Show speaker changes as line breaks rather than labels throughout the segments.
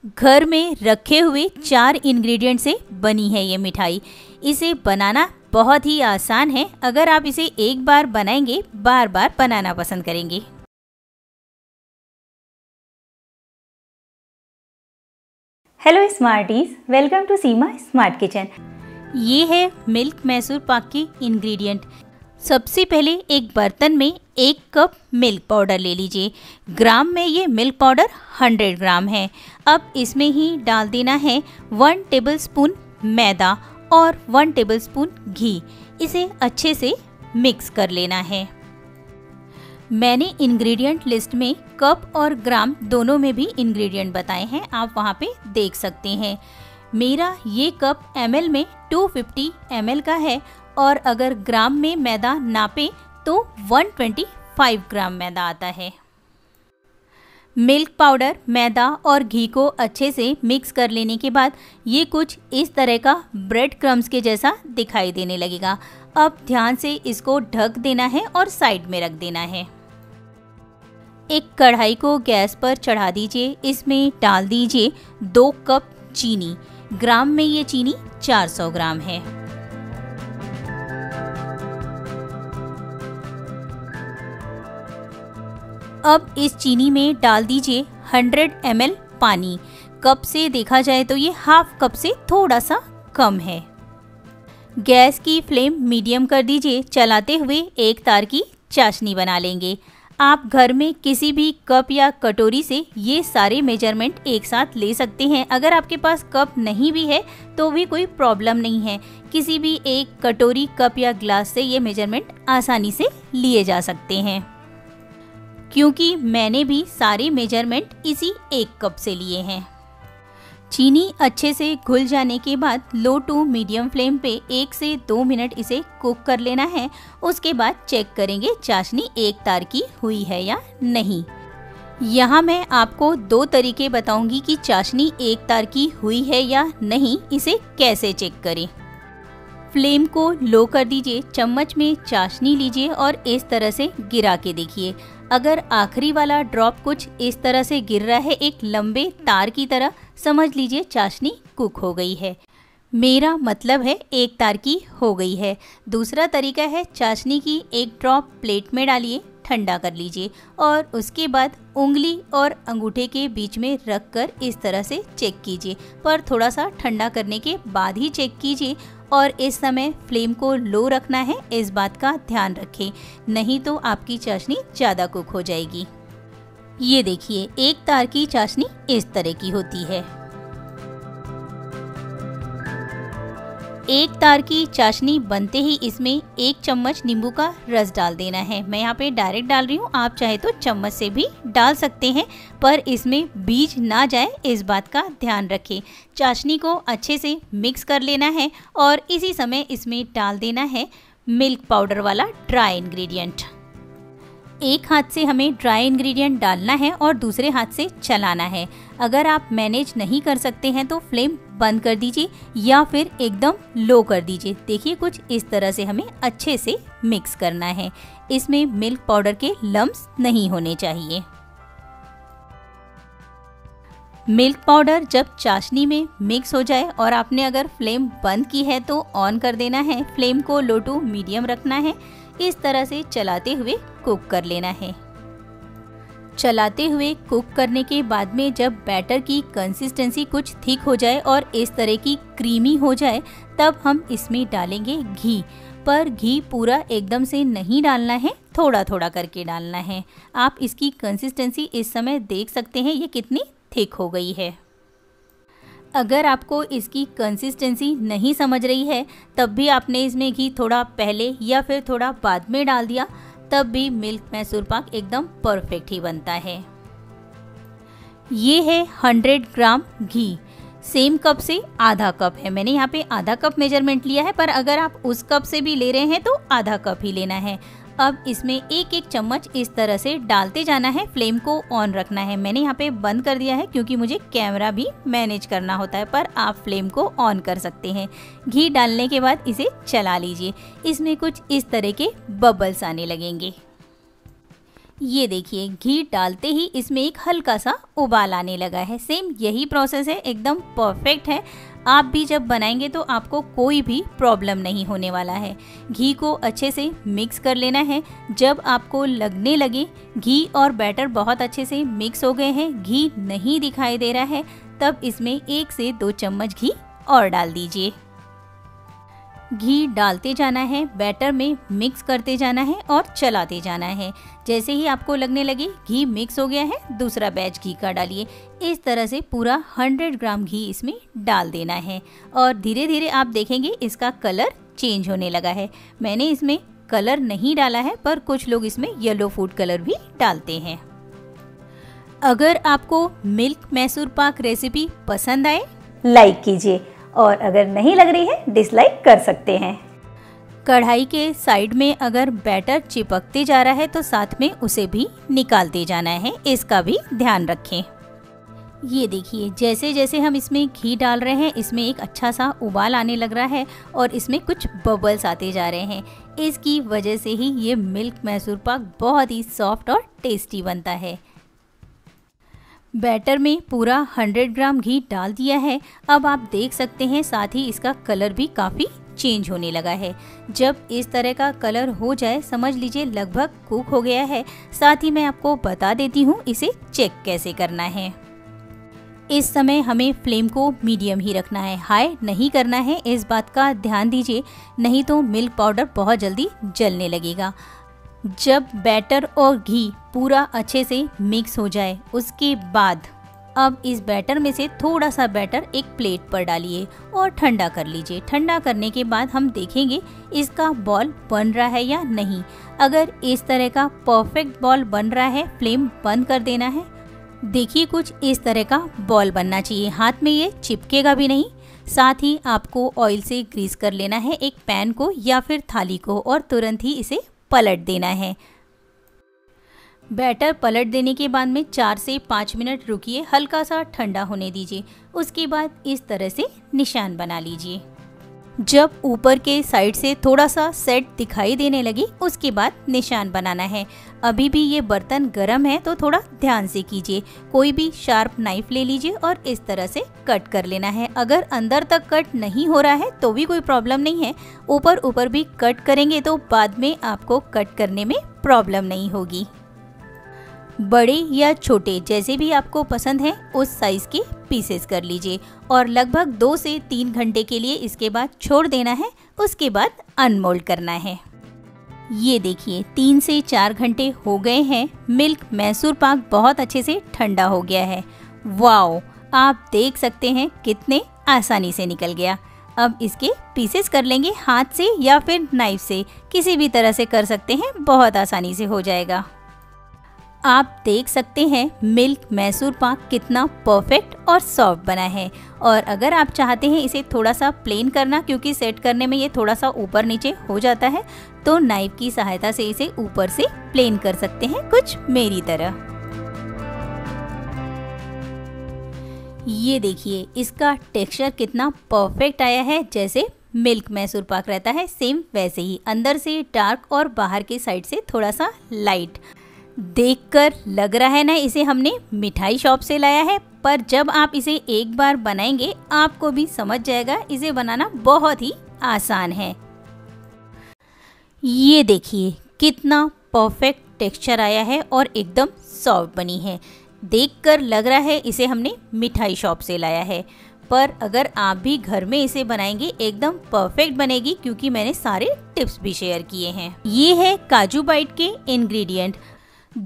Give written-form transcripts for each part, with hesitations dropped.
घर में रखे हुए 4 इंग्रेडिएंट से बनी है ये मिठाई। इसे बनाना बहुत ही आसान है। अगर आप इसे एक बार बनाएंगे, बार बार बनाना पसंद करेंगे।
Hello smarties, welcome to Seema smart kitchen.
ये है मिल्क मैसूर पाक की इंग्रेडिएंट। सबसे पहले एक बर्तन में 1 कप मिल्क पाउडर ले लीजिए। ग्राम में ये मिल्क पाउडर 100 ग्राम है। अब इसमें ही डाल देना है 1 टेबलस्पून मैदा और 1 टेबलस्पून घी। इसे अच्छे से मिक्स कर लेना है। मैंने इंग्रेडिएंट लिस्ट में कप और ग्राम दोनों में भी इंग्रेडिएंट बताए हैं, आप वहाँ पे देख सकते हैं। मेरा ये कप ml में 250 ml का है और अगर ग्राम में मैदा नापे तो 125 ग्राम मैदा आता है। मिल्क पाउडर, मैदा और घी को अच्छे से मिक्स कर लेने के बाद ये कुछ इस तरह का ब्रेड क्रम्स के जैसा दिखाई देने लगेगा। अब ध्यान से इसको ढक देना है और साइड में रख देना है। एक कढ़ाई को गैस पर चढ़ा दीजिए। इसमें डाल दीजिए 2 कप चीनी। ग्राम में ये चीनी 400 ग्राम है। अब इस चीनी में डाल दीजिए 100 ml पानी। कप से देखा जाए तो ये हाफ कप से थोड़ा सा कम है। गैस की फ्लेम मीडियम कर दीजिए। चलाते हुए एक तार की चाशनी बना लेंगे। आप घर में किसी भी कप या कटोरी से ये सारे मेजरमेंट एक साथ ले सकते हैं। अगर आपके पास कप नहीं भी है तो भी कोई प्रॉब्लम नहीं है। किसी भी एक कटोरी, कप या ग्लास से ये मेजरमेंट आसानी से लिए जा सकते हैं। क्योंकि मैंने भी सारे मेजरमेंट इसी 1 कप से लिए हैं। चीनी अच्छे से घुल जाने के बाद लो टू मीडियम फ्लेम पे 1 से 2 मिनट इसे कुक कर लेना है। उसके बाद चेक करेंगे चाशनी एक तार की हुई है या नहीं। यहाँ मैं आपको 2 तरीके बताऊंगी कि चाशनी एक तार की हुई है या नहीं, इसे कैसे चेक करें। फ्लेम को लो कर दीजिए। चम्मच में चाशनी लीजिए और इस तरह से गिरा के देखिए। अगर आखिरी वाला ड्रॉप कुछ इस तरह से गिर रहा है, एक लंबे तार की तरह, समझ लीजिए चाशनी कुक हो गई है। मेरा मतलब है एक तार की हो गई है। दूसरा तरीका है, चाशनी की एक ड्रॉप प्लेट में डालिए, ठंडा कर लीजिए और उसके बाद उंगली और अंगूठे के बीच में रख कर इस तरह से चेक कीजिए। पर थोड़ा सा ठंडा करने के बाद ही चेक कीजिए और इस समय फ्लेम को लो रखना है, इस बात का ध्यान रखें, नहीं तो आपकी चाशनी ज़्यादा कुक हो जाएगी। ये देखिए, एक तार की चाशनी इस तरह की होती है। एक तार की चाशनी बनते ही इसमें 1 चम्मच नींबू का रस डाल देना है। मैं यहाँ पे डायरेक्ट डाल रही हूँ, आप चाहे तो चम्मच से भी डाल सकते हैं, पर इसमें बीज ना जाए इस बात का ध्यान रखें। चाशनी को अच्छे से मिक्स कर लेना है और इसी समय इसमें डाल देना है मिल्क पाउडर वाला ड्राई इंग्रेडिएंट। एक हाथ से हमें ड्राई इंग्रेडिएंट डालना है और दूसरे हाथ से चलाना है। अगर आप मैनेज नहीं कर सकते हैं तो फ्लेम बंद कर dीजिए या फिर एकदम लो कर दीजिए। देखिए, कुछ इस तरह से हमें अच्छे से मिक्स करना है। इसमें मिल्क पाउडर के लम्स नहीं होने चाहिए। मिल्क पाउडर जब चाशनी में मिक्स हो जाए और आपने अगर फ्लेम बंद की है तो ऑन कर देना है। फ्लेम को लो टू मीडियम रखना है। इस तरह से चलाते हुए कुक कर लेना है। चलाते हुए कुक करने के बाद में जब बैटर की कंसिस्टेंसी कुछ थिक हो जाए और इस तरह की क्रीमी हो जाए, तब हम इसमें डालेंगे घी। पर घी पूरा एकदम से नहीं डालना है, थोड़ा थोड़ा करके डालना है। आप इसकी कंसिस्टेंसी इस समय देख सकते हैं, ये कितनी थिक हो गई है। अगर आपको इसकी कंसिस्टेंसी नहीं समझ रही है, तब भी आपने इसमें घी थोड़ा पहले या फिर थोड़ा बाद में डाल दिया, तब भी मिल्क मैसूर पाक एकदम परफेक्ट ही बनता है। ये है 100 ग्राम घी। सेम कप से आधा कप है। मैंने यहाँ पे आधा कप मेजरमेंट लिया है, पर अगर आप उस कप से भी ले रहे हैं तो आधा कप ही लेना है। अब इसमें 1-1 चम्मच इस तरह से डालते जाना है। फ्लेम को ऑन रखना है। मैंने यहाँ पे बंद कर दिया है क्योंकि मुझे कैमरा भी मैनेज करना होता है, पर आप फ्लेम को ऑन कर सकते हैं। घी डालने के बाद इसे चला लीजिए। इसमें कुछ इस तरह के बबल्स आने लगेंगे। ये देखिए घी डालते ही इसमें एक हल्का सा उबाल आने लगा है। सेम यही प्रोसेस है, एकदम परफेक्ट है। आप भी जब बनाएंगे तो आपको कोई भी प्रॉब्लम नहीं होने वाला है। घी को अच्छे से मिक्स कर लेना है। जब आपको लगने लगे घी और बैटर बहुत अच्छे से मिक्स हो गए हैं, घी नहीं दिखाई दे रहा है, तब इसमें 1 से 2 चम्मच घी और डाल दीजिए। घी डालते जाना है, बैटर में मिक्स करते जाना है और चलाते जाना है। जैसे ही आपको लगने लगे घी मिक्स हो गया है, दूसरा बैच घी का डालिए। इस तरह से पूरा 100 ग्राम घी इसमें डाल देना है और धीरे धीरे आप देखेंगे इसका कलर चेंज होने लगा है। मैंने इसमें कलर नहीं डाला है, पर कुछ लोग इसमें येलो फूड कलर भी डालते हैं। अगर आपको मिल्क मैसूर पाक रेसिपी पसंद आए,
लाइक कीजिए और अगर नहीं लग रही है डिसलाइक कर सकते हैं।
कढ़ाई के साइड में अगर बैटर चिपकते जा रहा है तो साथ में उसे भी निकालते जाना है, इसका भी ध्यान रखें। ये देखिए जैसे जैसे हम इसमें घी डाल रहे हैं, इसमें एक अच्छा सा उबाल आने लग रहा है और इसमें कुछ बबल्स आते जा रहे हैं। इसकी वजह से ही ये मिल्क मैसूर पाक बहुत ही सॉफ्ट और टेस्टी बनता है। बैटर में पूरा 100 ग्राम घी डाल दिया है। अब आप देख सकते हैं साथ ही इसका कलर भी काफ़ी चेंज होने लगा है। जब इस तरह का कलर हो जाए समझ लीजिए लगभग कुक हो गया है। साथ ही मैं आपको बता देती हूँ इसे चेक कैसे करना है। इस समय हमें फ्लेम को मीडियम ही रखना है, हाई नहीं करना है। इस बात का ध्यान दीजिए, नहीं तो मिल्क पाउडर बहुत जल्दी जलने लगेगा। जब बैटर और घी पूरा अच्छे से मिक्स हो जाए उसके बाद अब इस बैटर में से थोड़ा सा बैटर एक प्लेट पर डालिए और ठंडा कर लीजिए। ठंडा करने के बाद हम देखेंगे इसका बॉल बन रहा है या नहीं। अगर इस तरह का परफेक्ट बॉल बन रहा है, फ्लेम बंद कर देना है। देखिए कुछ इस तरह का बॉल बनना चाहिए, हाथ में ये चिपकेगा भी नहीं। साथ ही आपको ऑयल से ग्रीस कर लेना है एक पैन को या फिर थाली को और तुरंत ही इसे पलट देना है। बैटर पलट देने के बाद में 4 से 5 मिनट रुकिए, हल्का सा ठंडा होने दीजिए। उसके बाद इस तरह से निशान बना लीजिए। जब ऊपर के साइड से थोड़ा सा सेट दिखाई देने लगी उसके बाद निशान बनाना है। अभी भी ये बर्तन गर्म है तो थोड़ा ध्यान से कीजिए। कोई भी शार्प नाइफ ले लीजिए और इस तरह से कट कर लेना है। अगर अंदर तक कट नहीं हो रहा है तो भी कोई प्रॉब्लम नहीं है, ऊपर ऊपर भी कट करेंगे तो बाद में आपको कट करने में प्रॉब्लम नहीं होगी। बड़े या छोटे जैसे भी आपको पसंद है उस साइज के पीसेस कर लीजिए और लगभग 2 से 3 घंटे के लिए इसके बाद छोड़ देना है। उसके बाद अनमोल्ड करना है। ये देखिए 3 से 4 घंटे हो गए हैं। मिल्क मैसूर पाक बहुत अच्छे से ठंडा हो गया है। वाओ, आप देख सकते हैं कितने आसानी से निकल गया। अब इसके पीसेस कर लेंगे हाथ से या फिर नाइफ से, किसी भी तरह से कर सकते हैं, बहुत आसानी से हो जाएगा। आप देख सकते हैं मिल्क मैसूर पाक कितना परफेक्ट और सॉफ्ट बना है। और अगर आप चाहते हैं इसे थोड़ा सा प्लेन करना, क्योंकि सेट करने में ये थोड़ा सा ऊपर नीचे हो जाता है, तो नाइफ की सहायता से इसे ऊपर से प्लेन कर सकते हैं, कुछ मेरी तरह। ये देखिए इसका टेक्सचर कितना परफेक्ट आया है। जैसे मिल्क मैसूर पाक रहता है सेम वैसे ही, अंदर से डार्क और बाहर के साइड से थोड़ा सा लाइट। देखकर लग रहा है ना इसे हमने मिठाई शॉप से लाया है, पर जब आप इसे एक बार बनाएंगे आपको भी समझ जाएगा इसे बनाना बहुत ही आसान है। ये देखिए कितना परफेक्ट टेक्सचर आया है और एकदम सॉफ्ट बनी है। देखकर लग रहा है इसे हमने मिठाई शॉप से लाया है, पर अगर आप भी घर में इसे बनाएंगे एकदम परफेक्ट बनेगी, क्योंकि मैंने सारे टिप्स भी शेयर किए हैं। ये है काजू बाइट के इंग्रेडिएंट।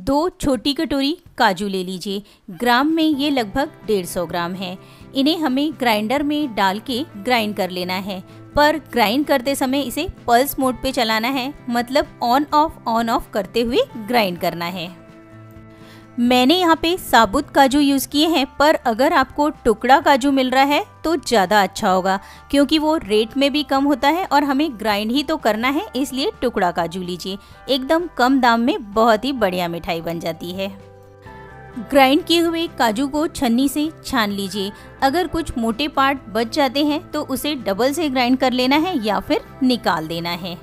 2 छोटी कटोरी काजू ले लीजिए। ग्राम में ये लगभग 150 ग्राम है। इन्हें हमें ग्राइंडर में डाल के ग्राइंड कर लेना है, पर ग्राइंड करते समय इसे पल्स मोड पे चलाना है, मतलब ऑन ऑफ करते हुए ग्राइंड करना है। मैंने यहाँ पे साबुत काजू यूज़ किए हैं, पर अगर आपको टुकड़ा काजू मिल रहा है तो ज़्यादा अच्छा होगा, क्योंकि वो रेट में भी कम होता है और हमें ग्राइंड ही तो करना है, इसलिए टुकड़ा काजू लीजिए। एकदम कम दाम में बहुत ही बढ़िया मिठाई बन जाती है। ग्राइंड किए हुए काजू को छन्नी से छान लीजिए। अगर कुछ मोटे पार्ट बच जाते हैं तो उसे डबल से ग्राइंड कर लेना है या फिर निकाल देना है।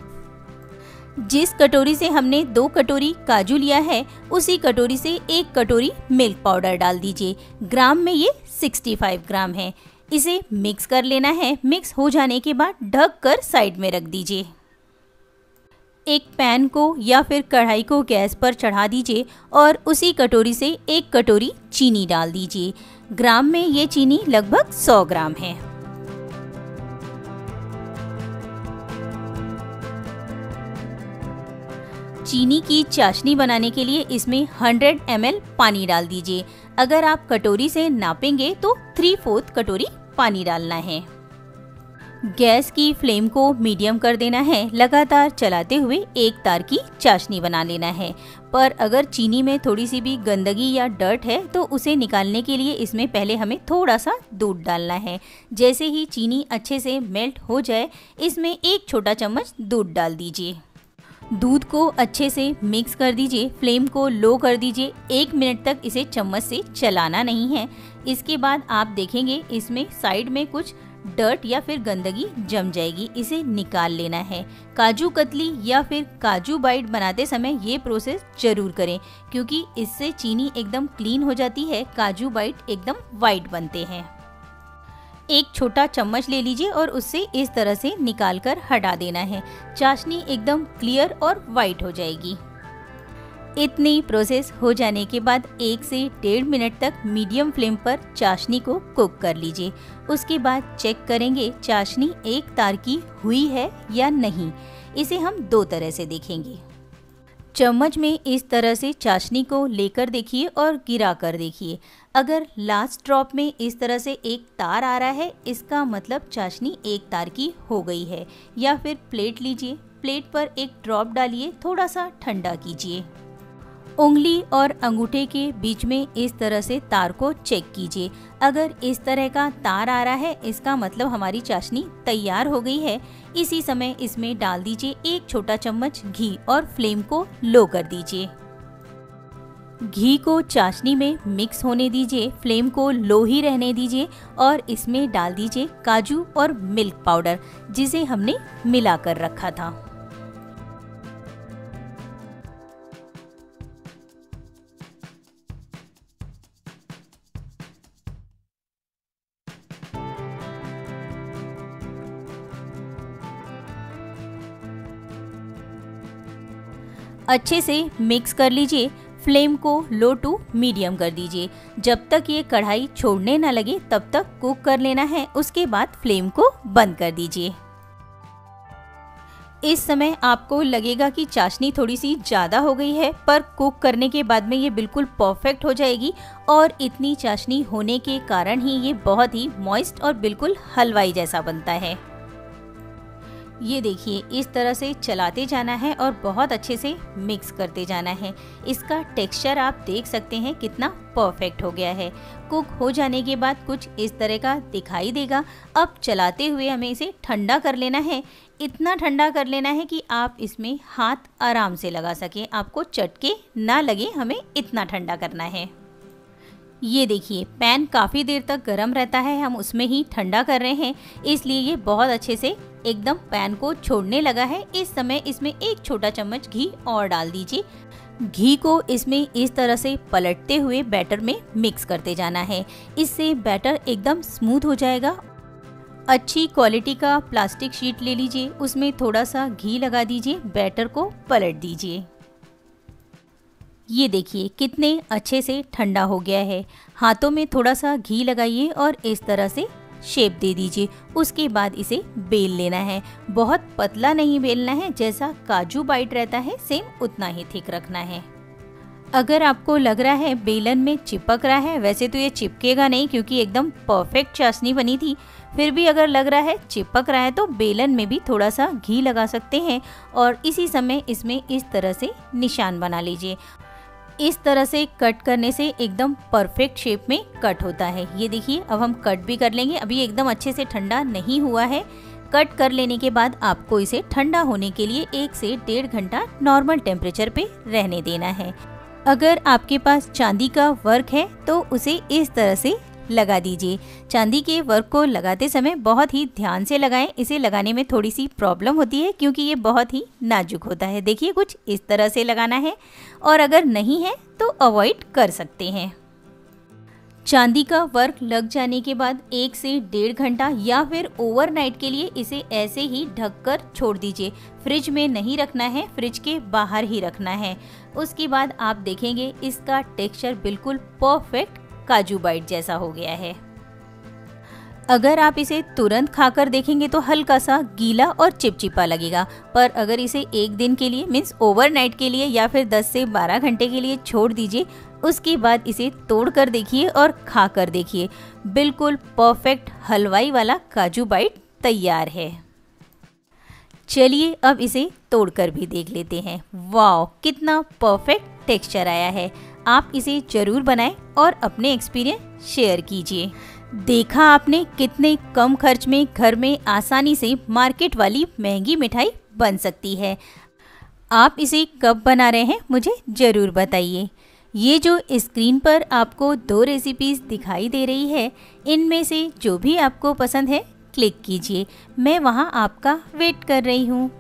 जिस कटोरी से हमने 2 कटोरी काजू लिया है उसी कटोरी से 1 कटोरी मिल्क पाउडर डाल दीजिए। ग्राम में ये 65 ग्राम है। इसे मिक्स कर लेना है। मिक्स हो जाने के बाद ढक कर साइड में रख दीजिए। एक पैन को या फिर कढ़ाई को गैस पर चढ़ा दीजिए और उसी कटोरी से 1 कटोरी चीनी डाल दीजिए। ग्राम में ये चीनी लगभग 100 ग्राम है। चीनी की चाशनी बनाने के लिए इसमें 100 ml पानी डाल दीजिए। अगर आप कटोरी से नापेंगे तो 3/4 कटोरी पानी डालना है। गैस की फ्लेम को मीडियम कर देना है। लगातार चलाते हुए एक तार की चाशनी बना लेना है। पर अगर चीनी में थोड़ी सी भी गंदगी या डर्ट है तो उसे निकालने के लिए इसमें पहले हमें थोड़ा सा दूध डालना है। जैसे ही चीनी अच्छे से मेल्ट हो जाए इसमें 1 छोटा चम्मच दूध डाल दीजिए। दूध को अच्छे से मिक्स कर दीजिए। फ्लेम को लो कर दीजिए। 1 मिनट तक इसे चम्मच से चलाना नहीं है। इसके बाद आप देखेंगे इसमें साइड में कुछ डर्ट या फिर गंदगी जम जाएगी। इसे निकाल लेना है। काजू कतली या फिर काजू बाइट बनाते समय ये प्रोसेस जरूर करें क्योंकि इससे चीनी एकदम क्लीन हो जाती है। काजू बाइट एकदम वाइट बनते हैं। 1 छोटा चम्मच ले लीजिए और उससे इस तरह से निकाल कर हटा देना है। चाशनी एकदम क्लियर और वाइट हो जाएगी। इतनी प्रोसेस हो जाने के बाद 1 से 1.5 मिनट तक मीडियम फ्लेम पर चाशनी को कुक कर लीजिए। उसके बाद चेक करेंगे चाशनी एक तार की हुई है या नहीं। इसे हम 2 तरह से देखेंगे। चम्मच में इस तरह से चाशनी को लेकर देखिए और गिरा कर देखिए। अगर लास्ट ड्रॉप में इस तरह से एक तार आ रहा है इसका मतलब चाशनी एक तार की हो गई है। या फिर प्लेट लीजिए, प्लेट पर एक ड्रॉप डालिए, थोड़ा सा ठंडा कीजिए। उंगली और अंगूठे के बीच में इस तरह से तार को चेक कीजिए। अगर इस तरह का तार आ रहा है इसका मतलब हमारी चाशनी तैयार हो गई है। इसी समय इसमें डाल दीजिए 1 छोटा चम्मच घी और फ्लेम को लो कर दीजिए। घी को चाशनी में मिक्स होने दीजिए। फ्लेम को लो ही रहने दीजिए और इसमें डाल दीजिए काजू और मिल्क पाउडर जिसे हमने मिला कर रखा था। अच्छे से मिक्स कर लीजिए। फ्लेम को लो टू मीडियम कर दीजिए। जब तक ये कढ़ाई छोड़ने ना लगे तब तक कुक कर लेना है। उसके बाद फ्लेम को बंद कर दीजिए। इस समय आपको लगेगा कि चाशनी थोड़ी सी ज़्यादा हो गई है, पर कुक करने के बाद में ये बिल्कुल परफेक्ट हो जाएगी। और इतनी चाशनी होने के कारण ही ये बहुत ही मॉइस्ट और बिल्कुल हलवाई जैसा बनता है। ये देखिए इस तरह से चलाते जाना है और बहुत अच्छे से मिक्स करते जाना है। इसका टेक्सचर आप देख सकते हैं कितना परफेक्ट हो गया है। कुक हो जाने के बाद कुछ इस तरह का दिखाई देगा। अब चलाते हुए हमें इसे ठंडा कर लेना है। इतना ठंडा कर लेना है कि आप इसमें हाथ आराम से लगा सकें, आपको चटके ना लगे, हमें इतना ठंडा करना है। ये देखिए पैन काफ़ी देर तक गर्म रहता है, हम उसमें ही ठंडा कर रहे हैं, इसलिए ये बहुत अच्छे से एकदम पैन को छोड़ने लगा है। इस समय इसमें 1 छोटा चम्मच घी और डाल दीजिए। घी को इसमें इस तरह से पलटते हुए बैटर में मिक्स करते जाना है। इससे बैटर एकदम स्मूथ हो जाएगा। अच्छी क्वालिटी का प्लास्टिक शीट ले लीजिए, उसमें थोड़ा सा घी लगा दीजिए, बैटर को पलट दीजिए। ये देखिए कितने अच्छे से ठंडा हो गया है। हाथों में थोड़ा सा घी लगाइए और इस तरह से शेप दे दीजिए। उसके बाद इसे बेल लेना है। बहुत पतला नहीं बेलना है, जैसा काजू बाइट रहता है सेम उतना ही थिक रखना है। अगर आपको लग रहा है बेलन में चिपक रहा है, वैसे तो ये चिपकेगा नहीं क्योंकि एकदम परफेक्ट चाशनी बनी थी, फिर भी अगर लग रहा है चिपक रहा है तो बेलन में भी थोड़ा सा घी लगा सकते हैं और इसी समय इसमें इस तरह से निशान बना लीजिए। इस तरह से कट करने से एकदम परफेक्ट शेप में कट होता है। ये देखिए अब हम कट भी कर लेंगे। अभी एकदम अच्छे से ठंडा नहीं हुआ है। कट कर लेने के बाद आपको इसे ठंडा होने के लिए 1 से 1.5 घंटा नॉर्मल टेम्परेचर पे रहने देना है। अगर आपके पास चांदी का वर्क है तो उसे इस तरह से लगा दीजिए। चांदी के वर्क को लगाते समय बहुत ही ध्यान से लगाएं। इसे लगाने में थोड़ी सी प्रॉब्लम होती है क्योंकि ये बहुत ही नाजुक होता है। देखिए कुछ इस तरह से लगाना है और अगर नहीं है तो अवॉइड कर सकते हैं। चांदी का वर्क लग जाने के बाद 1 से 1.5 घंटा या फिर ओवरनाइट के लिए इसे ऐसे ही ढककर छोड़ दीजिए। फ्रिज में नहीं रखना है, फ्रिज के बाहर ही रखना है। उसके बाद आप देखेंगे इसका टेक्सचर बिल्कुल परफेक्ट काजू बाइट जैसा हो गया है। अगर आप इसे तुरंत खाकर देखेंगे तो हल्का सा गीला और चिपचिपा लगेगा, पर अगर इसे 1 दिन के लिए मीन्स ओवरनाइट के लिए या फिर 10 से 12 घंटे के लिए छोड़ दीजिए। उसके बाद इसे तोड़ कर देखिए और खा कर देखिए, बिल्कुल परफेक्ट हलवाई वाला काजू बाइट तैयार है। चलिए अब इसे तोड़कर भी देख लेते हैं। वाह, कितना परफेक्ट टेक्सचर आया है। आप इसे जरूर बनाएं और अपने एक्सपीरियंस शेयर कीजिए। देखा आपने कितने कम खर्च में घर में आसानी से मार्केट वाली महंगी मिठाई बन सकती है। आप इसे कब बना रहे हैं मुझे ज़रूर बताइए। ये जो स्क्रीन पर आपको 2 रेसिपीज़ दिखाई दे रही है, इनमें से जो भी आपको पसंद है क्लिक कीजिए। मैं वहाँ आपका वेट कर रही हूँ।